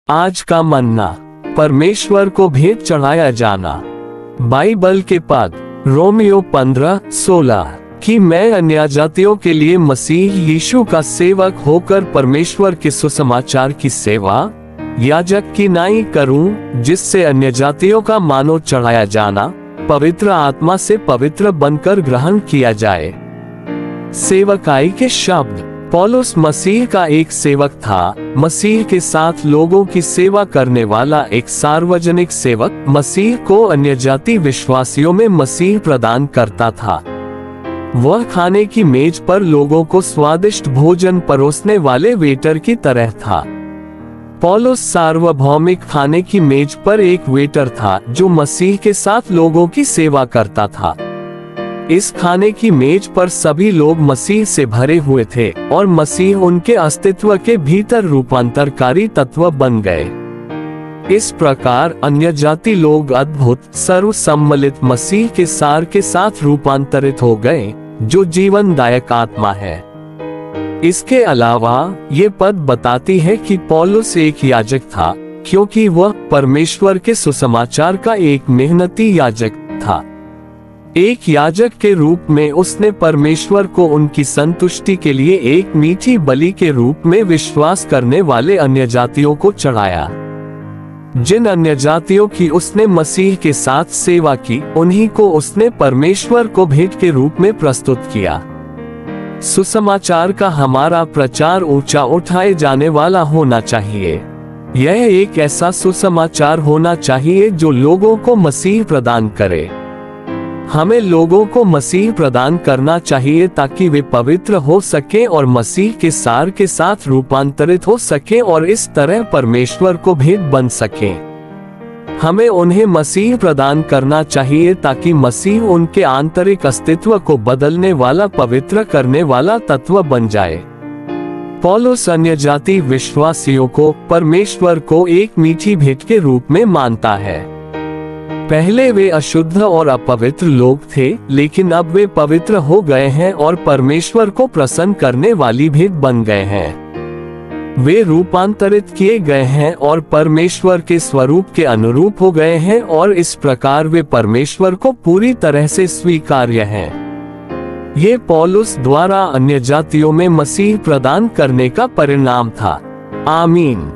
आज का मन्ना, परमेश्वर को भेंट चढ़ाया जाना। बाइबल के पद रोमियो 15:16 कि मैं अन्य जातियों के लिए मसीह यीशु का सेवक होकर परमेश्वर के सुसमाचार की सेवा याजक की नाई करूं, जिससे अन्य जातियों का मानो चढ़ाया जाना पवित्र आत्मा से पवित्र बनकर ग्रहण किया जाए। सेवकाई के शब्द। पौलुस मसीह का एक सेवक था। मसीह के साथ लोगों की सेवा करने वाला एक सार्वजनिक सेवक मसीह को अन्य जाति विश्वासियों में मसीह प्रदान करता था। वह खाने की मेज पर लोगों को स्वादिष्ट भोजन परोसने वाले वेटर की तरह था। पौलुस सार्वभौमिक खाने की मेज पर एक वेटर था जो मसीह के साथ लोगों की सेवा करता था। इस खाने की मेज पर सभी लोग मसीह से भरे हुए थे और मसीह उनके अस्तित्व के भीतर रूपांतरकारी तत्व बन गए। इस प्रकार अन्य जाति लोग अद्भुत सर्वसम्मिलित मसीह के सार के साथ रूपांतरित हो गए, जो जीवनदायक आत्मा है। इसके अलावा ये पद बताती है कि पौलुस एक याजक था, क्योंकि वह परमेश्वर के सुसमाचार का एक मेहनती याजक था। एक याजक के रूप में उसने परमेश्वर को उनकी संतुष्टि के लिए एक मीठी बलि के रूप में विश्वास करने वाले अन्य जातियों को चढ़ाया। जिन अन्य जातियों की उसने मसीह के साथ सेवा की, उन्हीं को उसने परमेश्वर को भेंट के रूप में प्रस्तुत किया। सुसमाचार का हमारा प्रचार ऊंचा उठाए जाने वाला होना चाहिए। यह एक ऐसा सुसमाचार होना चाहिए जो लोगों को मसीह प्रदान करे। हमें लोगों को मसीह प्रदान करना चाहिए ताकि वे पवित्र हो सके और मसीह के सार के साथ रूपांतरित हो सके और इस तरह परमेश्वर को भेंट बन सके। हमें उन्हें मसीह प्रदान करना चाहिए ताकि मसीह उनके आंतरिक अस्तित्व को बदलने वाला पवित्र करने वाला तत्व बन जाए। पौलुस अन्य जाति विश्वासियों को परमेश्वर को एक मीठी भेंट के रूप में मानता है। पहले वे अशुद्ध और अपवित्र लोग थे, लेकिन अब वे पवित्र हो गए हैं और परमेश्वर को प्रसन्न करने वाली भेंट बन गए हैं। वे रूपांतरित किए गए हैं और परमेश्वर के स्वरूप के अनुरूप हो गए हैं और इस प्रकार वे परमेश्वर को पूरी तरह से स्वीकार्य हैं। ये पौलुस द्वारा अन्य जातियों में मसीह प्रदान करने का परिणाम था। आमीन।